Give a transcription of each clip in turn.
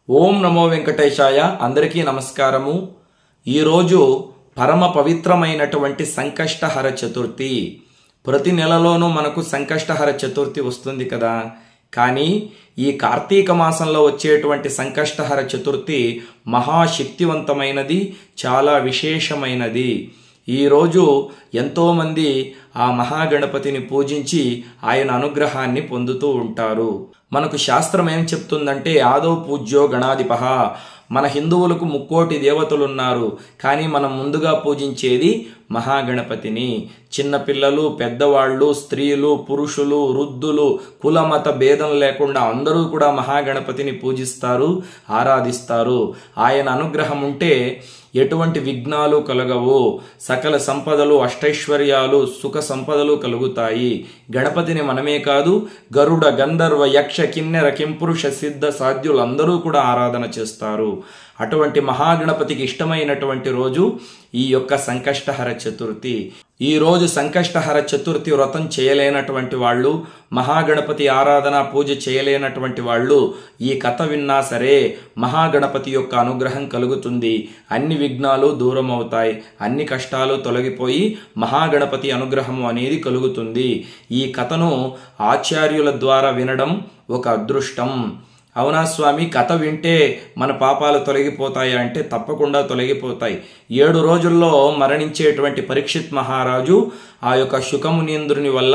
ఓం నమో వెంకటేశాయ. అందరికీ నమస్కారము. ఈరోజు పరమ పవిత్రమైనటువంటి సంకష్టహర చతుర్థి. ప్రతి నెలలోనూ మనకు సంకష్టహర చతుర్థి వస్తుంది కదా. కానీ ఈ కార్తీక మాసంలో వచ్చేటువంటి సంకష్టహర చతుర్థి మహాశక్తివంతమైనది, చాలా విశేషమైనది. ఈరోజు ఎంతోమంది ఆ మహాగణపతిని పూజించి ఆయన అనుగ్రహాన్ని పొందుతూ ఉంటారు. మనకు శాస్త్రం ఏం చెప్తుందంటే ఆదో పూజ్యో గణాధిపః. మన హిందువులకు ముక్కోటి దేవతలున్నారు, కానీ మనం ముందుగా పూజించేది మహాగణపతిని. చిన్నపిల్లలు, పెద్దవాళ్ళు, స్త్రీలు, పురుషులు, వృద్ధులు, కులమత భేదం లేకుండా అందరూ కూడా మహాగణపతిని పూజిస్తారు, ఆరాధిస్తారు. ఆయన అనుగ్రహం ఉంటే ఎటువంటి విఘ్నాలు కలగవు. సకల సంపదలు, అష్టైశ్వర్యాలు, సుఖ సంపదలు కలుగుతాయి. గణపతిని మనమే కాదు, గరుడ, గంధర్వ, యక్ష, కిన్నెర, కింపురుష, సిద్ధ, సాధ్యులందరూ కూడా ఆరాధన చేస్తారు. అటువంటి మహాగణపతికి ఇష్టమైనటువంటి రోజు ఈ యొక్క సంకష్టహర చతుర్థి. ఈ రోజు సంకష్టహర చతుర్థి వ్రతం చేయలేనటువంటి వాళ్ళు, మహాగణపతి ఆరాధన పూజ చేయలేనటువంటి వాళ్ళు ఈ కథ విన్నా సరే మహాగణపతి యొక్క అనుగ్రహం కలుగుతుంది. అన్ని విఘ్నాలు దూరం అవుతాయి, అన్ని కష్టాలు తొలగిపోయి మహాగణపతి అనుగ్రహము అనేది కలుగుతుంది. ఈ కథను ఆచార్యుల ద్వారా వినడం ఒక అదృష్టం. అవునా స్వామి, కథ వింటే మన పాపాలు తొలగిపోతాయి అంటే తప్పకుండా తొలగిపోతాయి. 7 రోజుల్లో మరణించేటువంటి పరీక్షిత్ మహారాజు ఆ యొక్క శుకమునీంద్రుని వల్ల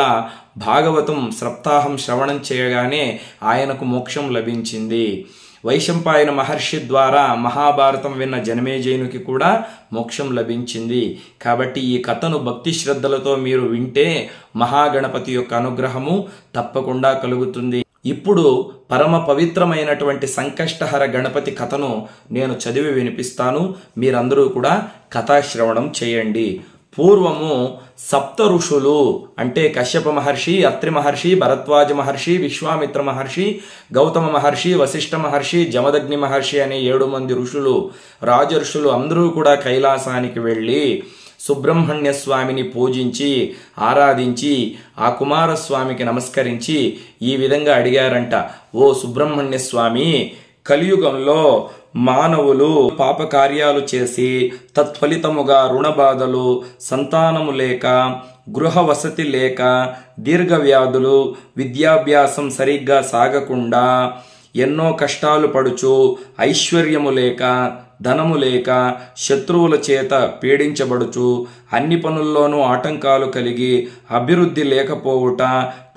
భాగవతం సప్తాహం శ్రవణం చేయగానే ఆయనకు మోక్షం లభించింది. వైశంపాయన మహర్షి ద్వారా మహాభారతం విన్న జనమేజయునికి కూడా మోక్షం లభించింది. కాబట్టి ఈ కథను భక్తి శ్రద్ధలతో మీరు వింటే మహాగణపతి యొక్క అనుగ్రహము తప్పకుండా కలుగుతుంది. ఇప్పుడు పరమ పవిత్రమైనటువంటి సంకష్టహర గణపతి కథను నేను చదివి వినిపిస్తాను. మీరందరూ కూడా కథాశ్రవణం చేయండి. పూర్వము సప్త ఋషులు అంటే కశ్యప మహర్షి, అత్రి మహర్షి, భరద్వాజ మహర్షి, విశ్వామిత్ర మహర్షి, గౌతమ మహర్షి, వశిష్ఠ మహర్షి, జమదగ్ని మహర్షి అనే 7 మంది ఋషులు, రాజర్షులు అందరూ కూడా కైలాసానికి వెళ్ళి సుబ్రహ్మణ్య స్వామిని పూజించి ఆరాధించి ఆ కుమారస్వామికి నమస్కరించి ఈ విధంగా అడిగారంట. ఓ సుబ్రహ్మణ్య స్వామి, కలియుగంలో మానవులు పాప కార్యాలు చేసి తత్ఫలితముగా రుణబాధలు, సంతానము లేక, గృహ వసతి లేక, దీర్ఘ వ్యాధులు, విద్యాభ్యాసం సరిగ్గా సాగకుండా ఎన్నో కష్టాలు పడుచు, ఐశ్వర్యము లేక, ధనము లేక, శత్రువుల చేత పీడించబడుచు, అన్ని పనుల్లోనూ ఆటంకాలు కలిగి, అభివృద్ధి లేకపోవుట,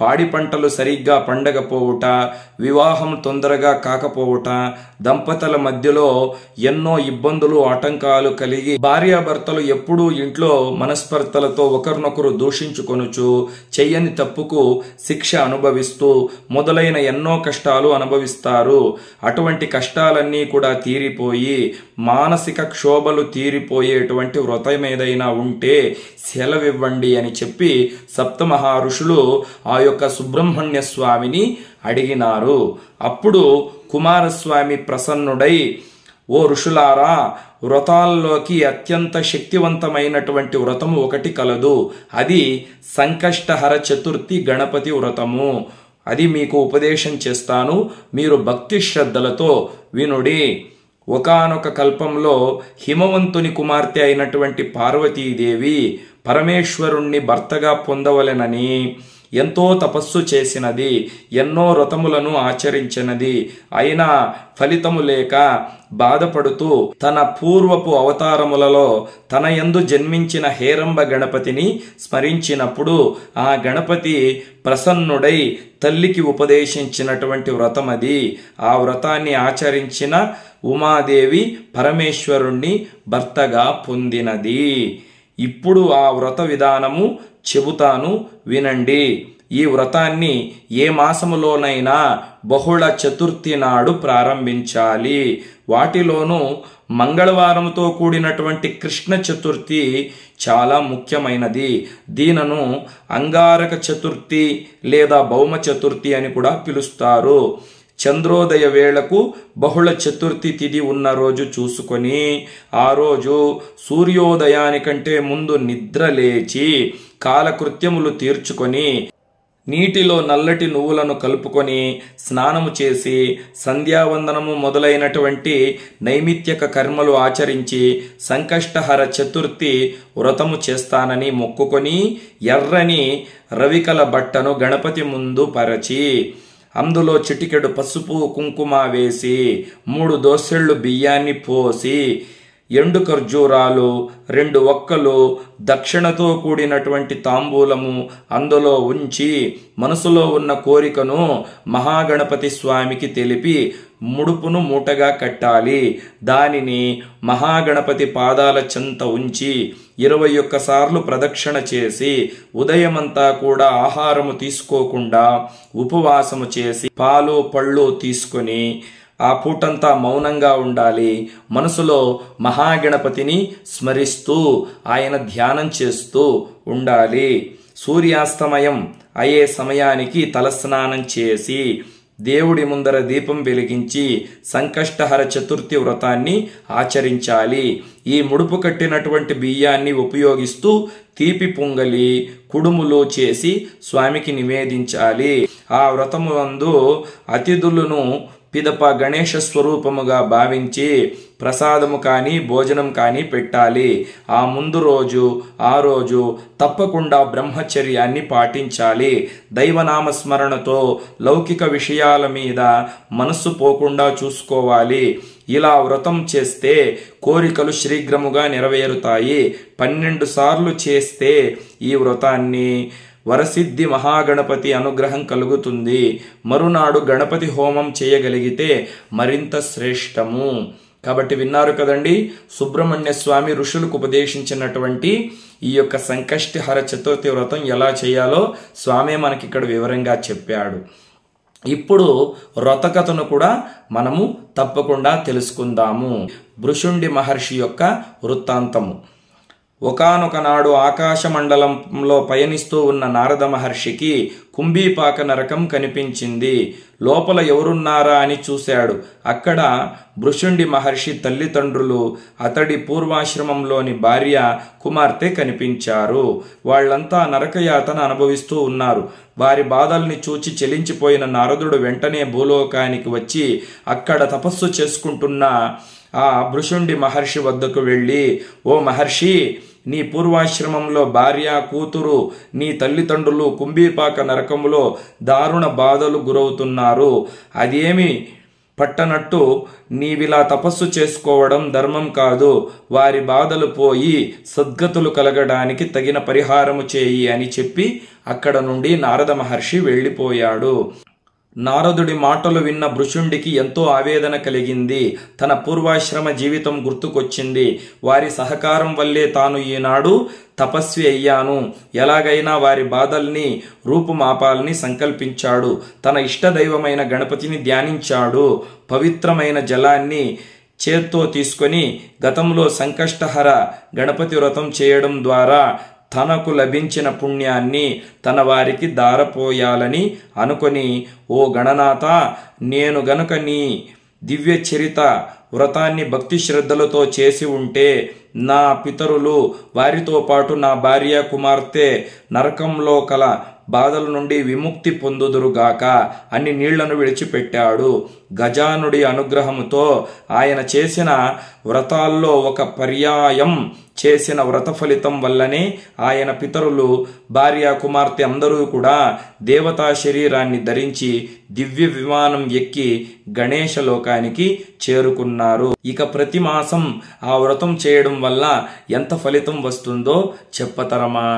పాడి పంటలు సరిగ్గా పండకపోవుట, వివాహం తొందరగా కాకపోవుట, దంపతుల మధ్యలో ఎన్నో ఇబ్బందులు, ఆటంకాలు కలిగి, భార్యాభర్తలు ఎప్పుడూ ఇంట్లో మనస్పర్ధలతో ఒకరినొకరు దూషించుకొనుచు, చెయ్యని తప్పుకు శిక్ష అనుభవిస్తూ మొదలైన ఎన్నో కష్టాలు అనుభవిస్తారు. అటువంటి కష్టాలన్నీ కూడా తీరిపోయి మానసిక క్షోభలు తీరిపోయేటువంటి వ్రతం ఏదైనా ఉంటే సెలవివ్వండి అని చెప్పి సప్తమహా ఋషులు ఆ యొక్క సుబ్రహ్మణ్య స్వామిని అడిగినారు. అప్పుడు కుమారస్వామి ప్రసన్నుడై, ఓ ఋషులారా, వ్రతాల్లోకి అత్యంత శక్తివంతమైనటువంటి వ్రతము ఒకటి కలదు. అది సంకష్టహర చతుర్థి గణపతి వ్రతము. అది మీకు ఉపదేశం చేస్తాను, మీరు భక్తి శ్రద్ధలతో వినుడి. ఒకానొక కల్పంలో హిమవంతుని కుమార్తె అయినటువంటి పార్వతీదేవి పరమేశ్వరుణ్ణి భర్తగా పొందవలెనని ఎంతో తపస్సు చేసినది, ఎన్నో వ్రతములను ఆచరించినది. అయినా ఫలితము లేక బాధపడుతూ తన పూర్వపు అవతారములలో తన యందు జన్మించిన హేరంబ గణపతిని స్మరించినప్పుడు ఆ గణపతి ప్రసన్నుడై తల్లికి ఉపదేశించినటువంటి వ్రతమది. ఆ వ్రతాన్ని ఆచరించిన ఉమాదేవి పరమేశ్వరుణ్ణి భర్తగా పొందినది. ఇప్పుడు ఆ వ్రత విధానము చెబుతాను, వినండి. ఈ వ్రతాన్ని ఏ మాసములోనైనా బహుళ చతుర్థి నాడు ప్రారంభించాలి. వాటిలోనూ మంగళవారంతో కూడినటువంటి కృష్ణ చతుర్థి చాలా ముఖ్యమైనది. దీనను అంగారక చతుర్థి లేదా భౌమ చతుర్థి అని కూడా పిలుస్తారు. చంద్రోదయ వేళకు బహుళ చతుర్థి తిథి ఉన్న రోజు చూసుకొని ఆ రోజు సూర్యోదయానికంటే ముందు నిద్ర లేచి కాలకృత్యములు తీర్చుకొని నీటిలో నల్లటి నువ్వులను కలుపుకొని స్నానము చేసి సంధ్యావందనము మొదలైనటువంటి నైమిత్యక కర్మలు ఆచరించి సంకష్టహర చతుర్థి వ్రతము చేస్తానని మొక్కుకొని ఎర్రని రవికల బట్టను గణపతి ముందు పరచి అందులో చిటికెడు పసుపు కుంకుమ వేసి 3 దోసెళ్ళు బియ్యాన్ని పోసి ఎండు ఖర్జూరాలు 2 ఒక్కలు దక్షిణతో కూడినటువంటి తాంబూలము అందులో ఉంచి మనసులో ఉన్న కోరికను మహాగణపతి స్వామికి తెలిపి ముడుపును మూటగా కట్టాలి. దానిని మహాగణపతి పాదాల చెంత ఉంచి 21 సార్లు ప్రదక్షిణ చేసి ఉదయమంతా కూడా ఆహారము తీసుకోకుండా ఉపవాసము చేసి పాలు పళ్ళు తీసుకొని ఆ పూటంతా మౌనంగా ఉండాలి. మనసులో మహాగణపతిని స్మరిస్తూ ఆయన ధ్యానం చేస్తూ ఉండాలి. సూర్యాస్తమయం అయ్యే సమయానికి తలస్నానం చేసి దేవుడి ముందర దీపం వెలిగించి సంకష్టహర చతుర్థి వ్రతాన్ని ఆచరించాలి. ఈ ముడుపు కట్టినటువంటి బియ్యాన్ని ఉపయోగిస్తూ తీపి పొంగలి కుడుములు చేసి స్వామికి నివేదించాలి. ఆ వ్రతము నందు అతిథులను పిదప గణేశ స్వరూపముగా భావించి ప్రసాదము కానీ భోజనం కానీ పెట్టాలి. ఆ ముందు రోజు ఆ రోజు తప్పకుండా బ్రహ్మచర్యాన్ని పాటించాలి. దైవనామ స్మరణతో లౌకిక విషయాల మీద మనస్సు పోకుండా చూసుకోవాలి. ఇలా వ్రతం చేస్తే కోరికలు శీఘ్రముగా నెరవేరుతాయి. 12 సార్లు చేస్తే ఈ వ్రతాన్ని వరసిద్ధి మహాగణపతి అనుగ్రహం కలుగుతుంది. మరునాడు గణపతి హోమం చేయగలిగితే మరింత శ్రేష్టము. కాబట్టి విన్నారు కదండి, సుబ్రహ్మణ్య స్వామి ఋషులకు ఉపదేశించినటువంటి ఈ యొక్క సంకష్టహర చతుర్థి వ్రతం ఎలా చేయాలో స్వామి మనకి ఇక్కడ వివరంగా చెప్పాడు. ఇప్పుడు వ్రతకథను కూడా మనము తప్పకుండా తెలుసుకుందాము. భృశుండి మహర్షి యొక్క వృత్తాంతము. ఒకానొక నాడు ఆకాశ మండలంలో పయనిస్తూ ఉన్న నారద మహర్షికి కుంభీపాక నరకం కనిపించింది. లోపల ఎవరున్నారా అని చూశాడు. అక్కడ భృశుండి మహర్షి తల్లిదండ్రులు, అతడి పూర్వాశ్రమంలోని భార్య, కుమార్తె కనిపించారు. వాళ్ళంతా నరకయాతన అనుభవిస్తూ ఉన్నారు. వారి బాధల్ని చూచి చెలించిపోయిన నారదుడు వెంటనే భూలోకానికి వచ్చి అక్కడ తపస్సు చేసుకుంటున్న ఆ భృశుండి మహర్షి వద్దకు వెళ్ళి, ఓ మహర్షి, నీ పూర్వాశ్రమంలో భార్య, కూతురు, నీ తల్లిదండ్రులు కుంభీపాక నరకములో దారుణ బాధలు గురవుతున్నారు. అదేమి పట్టనట్టు నీవిలా తపస్సు చేసుకోవడం ధర్మం కాదు. వారి బాధలు పోయి సద్గతులు కలగడానికి తగిన పరిహారము చేయి అని చెప్పి అక్కడ నుండి నారద మహర్షి వెళ్ళిపోయాడు. నారదుడి మాటలు విన్న భృశుండికి ఎంతో ఆవేదన కలిగింది. తన పూర్వాశ్రమ జీవితం గుర్తుకొచ్చింది. వారి సహకారం వల్లే తాను ఈనాడు తపస్వి అయ్యాను. ఎలాగైనా వారి బాధల్ని రూపుమాపాలని సంకల్పించాడు. తన ఇష్టదైవమైన గణపతిని ధ్యానించాడు. పవిత్రమైన జలాన్ని చేత్తో తీసుకొని గతంలో సంకష్టహర గణపతి వ్రతం చేయడం ద్వారా తనకు లభించిన పుణ్యాన్ని తన వారికి దారపోయాలని అనుకొని, ఓ గణనాథ, నేను గనుక నీ దివ్య చరిత వ్రతాన్ని భక్తి శ్రద్ధలతో చేసి ఉంటే నా పితరులు, వారితో పాటు నా భార్య, కుమార్తె నరకంలో కల బాధల నుండి విముక్తి పొందుదురుగాక అని నీళ్లను విడిచిపెట్టాడు. గజానుడి అనుగ్రహముతో ఆయన చేసిన వ్రతాల్లో ఒక పర్యాయం చేసిన వ్రత ఫలితం వల్లనే ఆయన పితరులు, భార్య, కుమార్తె అందరూ కూడా దేవతా శరీరాన్ని ధరించి దివ్య విమానం ఎక్కి గణేశ లోకానికి చేరుకున్నారు. ఇక ప్రతి మాసం ఆ వ్రతం చేయడం వల్ల ఎంత ఫలితం వస్తుందో చెప్పతరమా?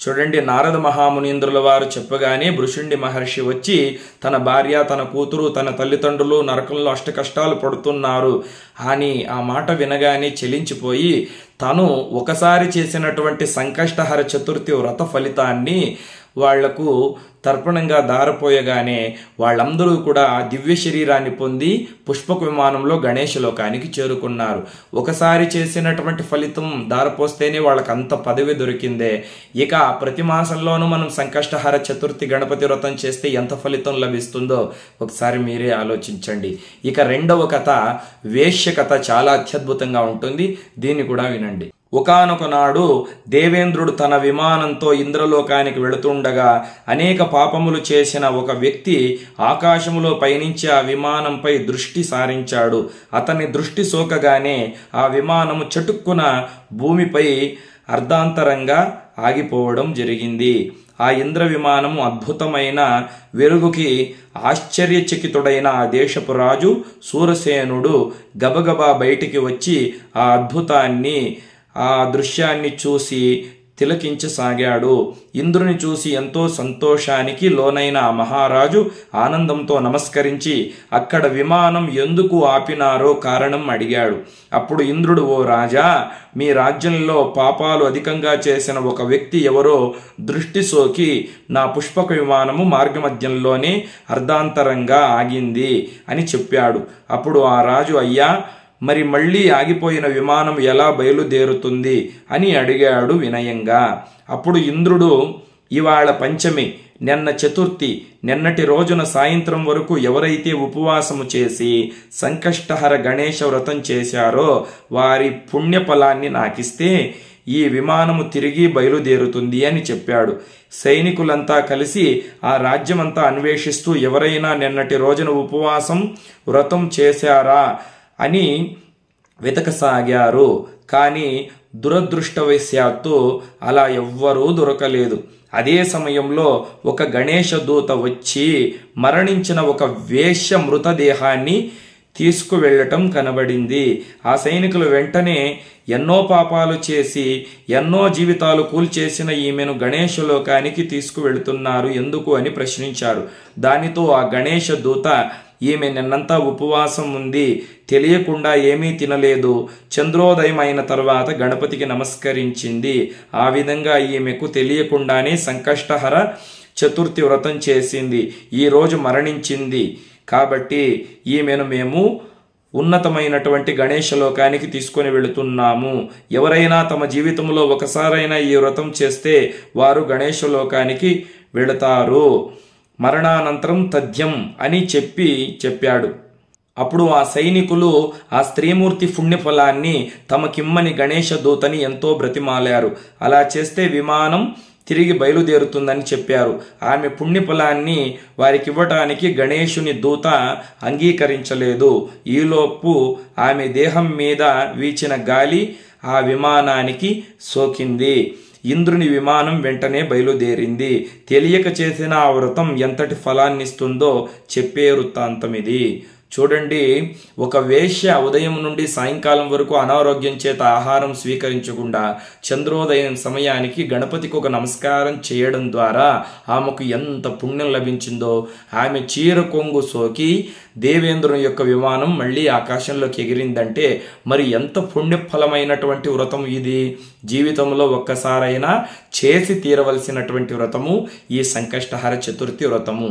చూడండి, నారద మహామునీంద్రుల వారు చెప్పగానే భృశుండి మహర్షి వచ్చి తన భార్య, తన కూతురు, తన తల్లిదండ్రులు నరకంలో అష్టకష్టాలు పడుతున్నారు అని ఆ మాట వినగానే చెలించిపోయి తను ఒకసారి చేసినటువంటి సంకష్టహర చతుర్థి వ్రత ఫలితాన్ని వాళ్లకు తర్పణంగా దారపోయగానే వాళ్ళందరూ కూడా దివ్య శరీరాన్ని పొంది పుష్పక విమానంలో గణేశ లోకానికి చేరుకున్నారు. ఒకసారి చేసినటువంటి ఫలితం దారపోస్తేనే వాళ్ళకి అంత పదవి దొరికిందే. ఇక ప్రతి మాసంలోనూ మనం సంకష్టహర చతుర్థి గణపతి వ్రతం చేస్తే ఎంత ఫలితం లభిస్తుందో ఒకసారి మీరే ఆలోచించండి. ఇక రెండవ కథ వేశ్య కథ చాలా అత్యద్భుతంగా ఉంటుంది. దీన్ని కూడా వినండి. ఒకానొక నాడు దేవేంద్రుడు తన విమానంతో ఇంద్రలోకానికి వెళుతుండగా అనేక పాపములు చేసిన ఒక వ్యక్తి ఆకాశములో పయనించి ఆ విమానంపై దృష్టి సారించాడు. అతని దృష్టి సోకగానే ఆ విమానము చటుక్కున భూమిపై అర్ధాంతరంగా ఆగిపోవడం జరిగింది. ఆ ఇంద్ర విమానము అద్భుతమైన వెలుగుకి ఆశ్చర్యచకితుడైన ఆ దేశపు రాజు సూరసేనుడు గబగబా బయటికి వచ్చి ఆ అద్భుతాన్ని, ఆ దృశ్యాన్ని చూసి తిలకించసాగాడు. ఇంద్రుని చూసి ఎంతో సంతోషానికి లోనైన ఆ మహారాజు ఆనందంతో నమస్కరించి అక్కడ విమానం ఎందుకు ఆపినారో కారణం అడిగాడు. అప్పుడు ఇంద్రుడు, ఓ రాజా, మీ రాజ్యంలో పాపాలు అధికంగా చేసిన ఒక వ్యక్తి ఎవరో దృష్టి సోకి నా పుష్పక విమానము మార్గమధ్యంలోనే అర్ధాంతరంగా ఆగింది అని చెప్పాడు. అప్పుడు ఆ రాజు, అయ్యా, మరి మళ్ళీ ఆగిపోయిన విమానం ఎలా బయలుదేరుతుంది అని అడిగాడు వినయంగా. అప్పుడు ఇంద్రుడు, ఇవాళ పంచమి, నిన్న చతుర్థి, నిన్నటి రోజున సాయంత్రం వరకు ఎవరైతే ఉపవాసము చేసి సంకష్టహర గణేశ వ్రతం చేశారో వారి పుణ్యఫలాన్ని నాకిస్తే ఈ విమానము తిరిగి బయలుదేరుతుంది అని చెప్పాడు. సైనికులంతా కలిసి ఆ రాజ్యమంతా అన్వేషిస్తూ ఎవరైనా నిన్నటి రోజున ఉపవాసం వ్రతం చేశారా అని వెతకసాగారు. కానీ దురదృష్టవశాత్తు అలా ఎవ్వరూ దొరకలేదు. అదే సమయంలో ఒక గణేశ దూత వచ్చి మరణించిన ఒక వేశ్య మృతదేహాన్ని తీసుకువెళ్ళటం కనబడింది. ఆ సైనికులు వెంటనే ఎన్నో పాపాలు చేసి ఎన్నో జీవితాలు కూల్చేసిన ఈమెను గణేశలోకానికి తీసుకువెళుతున్నారు ఎందుకు అని ప్రశ్నించారు. దానితో ఆ గణేశ దూత, ఈమె నిన్నంతా ఉపవాసం ఉంది, తెలియకుండా ఏమీ తినలేదు, చంద్రోదయం అయిన తర్వాత గణపతికి నమస్కరించింది, ఆ విధంగా ఈమెకు తెలియకుండానే సంకష్టహర చతుర్థి వ్రతం చేసింది, ఈరోజు మరణించింది, కాబట్టి ఈమెను మేము ఉన్నతమైనటువంటి గణేశలోకానికి తీసుకొని వెళుతున్నాము. ఎవరైనా తమ జీవితంలో ఒకసారైనా ఈ వ్రతం చేస్తే వారు గణేశలోకానికి వెళతారు, మరణానంతరం తథ్యం అని చెప్పాడు. అప్పుడు ఆ సైనికులు ఆ స్త్రీమూర్తి పుణ్యఫలాన్ని తమకిమ్మని గణేశ దూతని ఎంతో బ్రతిమాలారు. అలా చేస్తే విమానం తిరిగి బయలుదేరుతుందని చెప్పారు. ఆమె పుణ్యఫలాన్ని వారికి ఇవ్వటానికి గణేశుని దూత అంగీకరించలేదు. ఈలోపు ఆమె దేహం మీద వీచిన గాలి ఆ విమానానికి సోకింది. ఇంద్రుని విమానం వెంటనే బయలుదేరింది. తెలియక చేసిన ఆ వ్రతం ఎంతటి ఫలాన్నిస్తుందో చెప్పే వృత్తాంతం ఇది. చూడండి, ఒక వేశ్య ఉదయం నుండి సాయంకాలం వరకు అనారోగ్యం చేత ఆహారం స్వీకరించకుండా చంద్రోదయం సమయానికి గణపతికి ఒక నమస్కారం చేయడం ద్వారా ఆమెకు ఎంత పుణ్యం లభించిందో. ఆమె చీర కొంగు సోకి దేవేంద్రుని యొక్క విమానం మళ్ళీ ఆకాశంలోకి ఎగిరిందంటే మరి ఎంత పుణ్యఫలమైనటువంటి వ్రతం ఇది. జీవితంలో ఒక్కసారైనా చేసి తీరవలసినటువంటి వ్రతము ఈ సంకష్టహర చతుర్థి వ్రతము.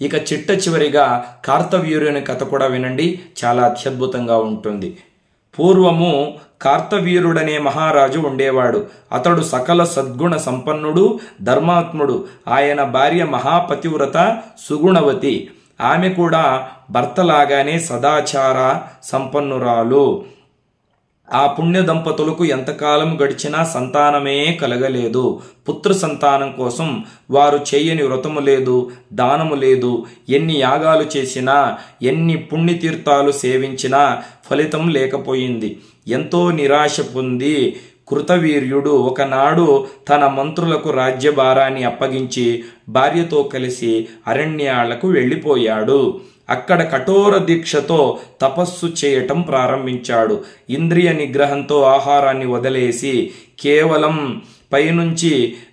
ఇక చిట్ట చివరిగా కార్తవీర్యుని కథ కూడా వినండి, చాలా అత్యద్భుతంగా ఉంటుంది. పూర్వము కార్తవీర్యుడనే మహారాజు ఉండేవాడు. అతడు సకల సద్గుణ సంపన్నుడు, ధర్మాత్ముడు. ఆయన భార్య మహాపతివ్రత సుగుణవతి. ఆమె కూడా భర్తలాగానే సదాచార సంపన్నురాలు. ఆ పుణ్య దంపతులకు ఎంతకాలం గడిచినా సంతానమే కలగలేదు. పుత్ర సంతానం కోసం వారు చేయని వ్రతము లేదు, దానము లేదు. ఎన్ని యాగాలు చేసినా, ఎన్ని పుణ్యతీర్థాలు సేవించినా ఫలితం లేకపోయింది. ఎంతో నిరాశ పొంది కృతవీర్యుడు ఒకనాడు తన మంత్రులకు రాజ్యభారాన్ని అప్పగించి భార్యతో కలిసి అరణ్యాలకు వెళ్ళిపోయాడు. అక్కడ కఠోర దీక్షతో తపస్సు చేయటం ప్రారంభించాడు. ఇంద్రియ నిగ్రహంతో ఆహారాన్ని వదిలేసి కేవలం పైనుంచి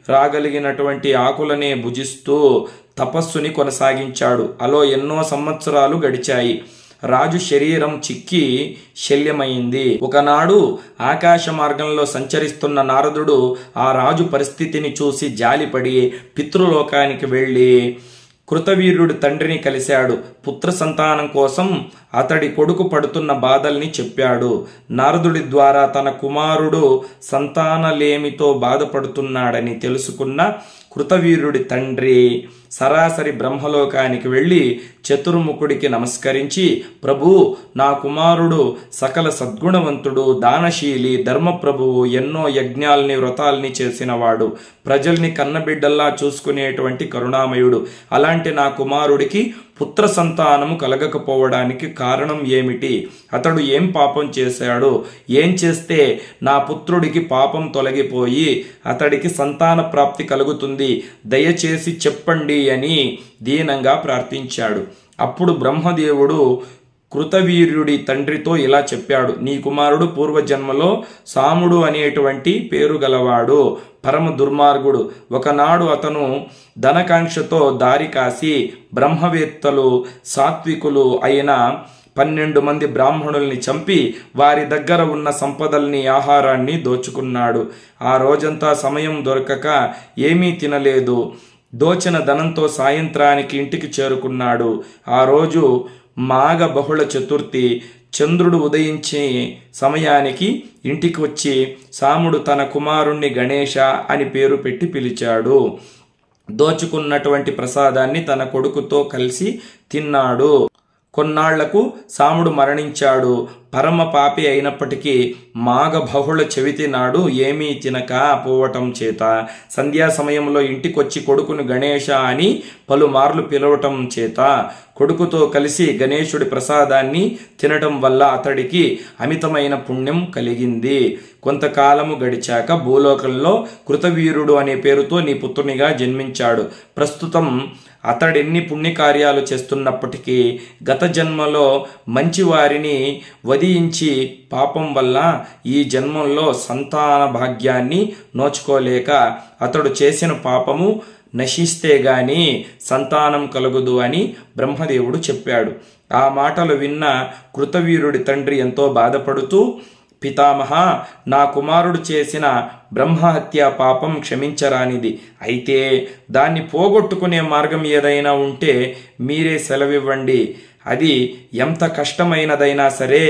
రాగలిగినటువంటి ఆకులనే భుజిస్తూ తపస్సుని కొనసాగించాడు. అలో ఎన్నో సంవత్సరాలు గడిచాయి. రాజు శరీరం చిక్కి శల్యమైంది. ఒకనాడు ఆకాశ మార్గంలో సంచరిస్తున్న నారదుడు ఆ రాజు పరిస్థితిని చూసి జాలిపడి పితృలోకానికి వెళ్ళి కృతవీర్యుడి తండ్రిని కలిశాడు. పుత్ర సంతానం కోసం అతడి కొడుకు పడుతున్న బాధల్ని చెప్పాడు. నారదుడి ద్వారా తన కుమారుడు సంతానలేమితో బాధపడుతున్నాడని తెలుసుకున్న కృతవీర్యుడి తండ్రి సరాసరి బ్రహ్మలోకానికి వెళ్ళి చతుర్ముఖుడికి నమస్కరించి, ప్రభు, నా కుమారుడు సకల సద్గుణవంతుడు, దానశీలి, ధర్మప్రభువు, ఎన్నో యజ్ఞాల్ని వ్రతాల్ని చేసినవాడు, ప్రజల్ని కన్నబిడ్డల్లా చూసుకునేటువంటి కరుణామయుడు. అలాంటి నా కుమారుడికి పుత్ర సంతానము కలగకపోవడానికి కారణం ఏమిటి? అతడు ఏం పాపం చేశాడు? ఏం చేస్తే నా పుత్రుడికి పాపం తొలగిపోయి అతడికి సంతాన ప్రాప్తి కలుగుతుంది? దయచేసి చెప్పండి అని దీనంగా ప్రార్థించాడు. అప్పుడు బ్రహ్మదేవుడు కృతవీర్యుడి తండ్రితో ఇలా చెప్పాడు, నీ కుమారుడు పూర్వజన్మలో సాముడు అనేటువంటి పేరు గలవాడు, పరమ దుర్మార్గుడు. ఒకనాడు అతను ధనకాంక్షతో దారి కాసి బ్రహ్మవేత్తలు, సాత్వికులు అయిన 12 మంది బ్రాహ్మణుల్ని చంపి వారి దగ్గర ఉన్న సంపదల్ని, ఆహారాన్ని దోచుకున్నాడు. ఆ రోజంతా సమయం దొరకక ఏమీ తినలేదు. దోచిన ధనంతో సాయంత్రానికి ఇంటికి చేరుకున్నాడు. ఆ రోజు మాఘ బహుళ చతుర్థి. చంద్రుడు ఉదయించే సమయానికి ఇంటికి వచ్చి సాముడు తన కుమారుణ్ణి గణేశ అని పేరు పెట్టి పిలిచాడు. దోచుకున్నటువంటి ప్రసాదాన్ని తన కొడుకుతో కలిసి తిన్నాడు. కొన్నాళ్లకు సాముడు మరణించాడు. పరమ పాపి అయినప్పటికీ మాఘ బహుళ చవితి నాడు ఏమీ తినక పోవటం చేత సంధ్యా సమయంలో ఇంటికొచ్చి కొడుకును గణేశ అని పలుమార్లు పిలవటం చేత కొడుకుతో కలిసి గణేశుడి ప్రసాదాన్ని తినటం వల్ల అతడికి అమితమైన పుణ్యం కలిగింది. కొంతకాలము గడిచాక భూలోకంలో కృతవీరుడు అనే పేరుతో నీ పుత్రునిగా జన్మించాడు. ప్రస్తుతం అతడెన్ని పుణ్యకార్యాలు చేస్తున్నప్పటికీ గత జన్మలో మంచివారిని వధించి పాపం వల్ల ఈ జన్మంలో సంతాన భాగ్యాన్ని నోచుకోలేక అతడు చేసిన పాపము నశిస్తే గాని సంతానం కలుగుదు అని బ్రహ్మదేవుడు చెప్పాడు. ఆ మాటలు విన్న కృతవీరుడి తండ్రి ఎంతో బాధపడుతూ, పితామహ, నా కుమారుడు చేసిన బ్రహ్మహత్య పాపం క్షమించరానిది. అయితే దాన్ని పోగొట్టుకునే మార్గం ఏదైనా ఉంటే మీరే సెలవివ్వండి. అది ఎంత కష్టమైనదైనా సరే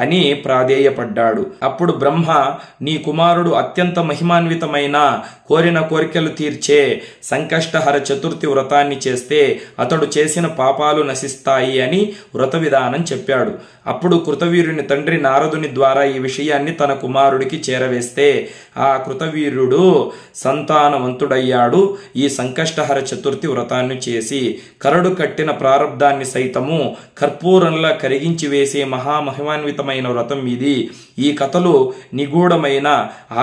అని ప్రాధేయపడ్డాడు. అప్పుడు బ్రహ్మ, నీ కుమారుడు అత్యంత మహిమాన్వితమైన కోరిన కోరికలు తీర్చే సంకష్టహర చతుర్థి వ్రతాన్ని చేస్తే అతడు చేసిన పాపాలు నశిస్తాయి అని వ్రత విధానం చెప్పాడు. అప్పుడు కృతవీరుని తండ్రి నారదుని ద్వారా ఈ విషయాన్ని తన కుమారుడికి చేరవేస్తే ఆ కృతవీర్యుడు సంతానవంతుడయ్యాడు. ఈ సంకష్టహర చతుర్థి వ్రతాన్ని చేసి కరడు కట్టిన ప్రారబ్ధాన్ని సైతము కర్పూరంలా కరిగించి వేసే మహామహిమాన్వితమైన వ్రతం ఇది. ఈ కథలు నిగూఢమైన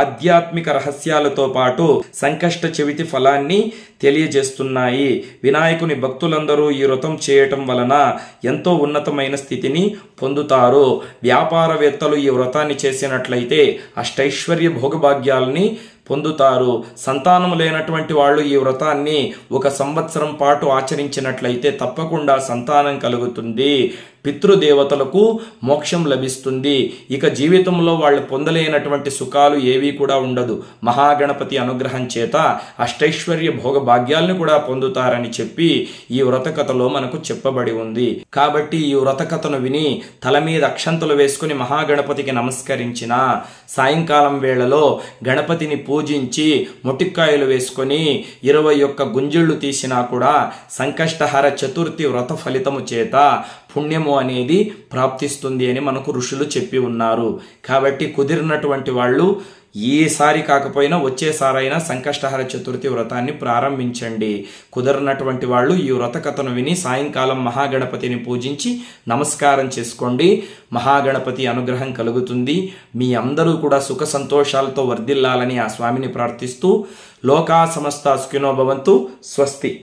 ఆధ్యాత్మిక రహస్యాలతో పాటు సంకష్ట చవితి ఫలాన్ని తెలియజేస్తున్నాయి. వినాయకుని భక్తులందరూ ఈ వ్రతం చేయటం వలన ఎంతో ఉన్నతమైన స్థితిని పొందుతారు. వ్యాపారవేత్తలు ఈ వ్రతాన్ని చేసినట్లయితే అష్టైశ్వర్య భోగభాగ్యాలని పొందుతారు. సంతానం లేనటువంటి వాళ్ళు ఈ వ్రతాన్ని 1 సంవత్సరం పాటు ఆచరించినట్లయితే తప్పకుండా సంతానం కలుగుతుంది. పితృదేవతలకు మోక్షం లభిస్తుంది. ఇక జీవితంలో వాళ్ళు పొందలేనటువంటి సుఖాలు ఏవీ కూడా ఉండదు. మహాగణపతి అనుగ్రహం చేత అష్టైశ్వర్య భోగ భాగ్యాలను కూడా పొందుతారని చెప్పి ఈ వ్రత కథలో మనకు చెప్పబడి ఉంది. కాబట్టి ఈ వ్రత కథను విని తల మీద అక్షంతలు వేసుకుని మహాగణపతికి నమస్కరించిన, సాయంకాలం వేళలో గణపతిని పూజించి మొటిక్కాయలు వేసుకొని 21 గుంజిళ్లు తీసినా కూడా సంకష్టహర చతుర్థి వ్రత ఫలితము చేత పుణ్యము అనేది ప్రాప్తిస్తుంది అని మనకు ఋషులు చెప్పి ఉన్నారు. కాబట్టి కుదిరినటువంటి వాళ్ళు ఈసారి కాకపోయినా వచ్చేసారైనా సంకష్టహర చతుర్థి వ్రతాన్ని ప్రారంభించండి. కుదరనటువంటి వాళ్ళు ఈ వ్రత కథను విని సాయంకాలం మహాగణపతిని పూజించి నమస్కారం చేసుకోండి. మహాగణపతి అనుగ్రహం కలుగుతుంది. మీ అందరూ కూడా సుఖ సంతోషాలతో వర్ధిల్లాలని ఆ స్వామిని ప్రార్థిస్తూ లోకా సమస్త సుఖినో భవంతు. స్వస్తి.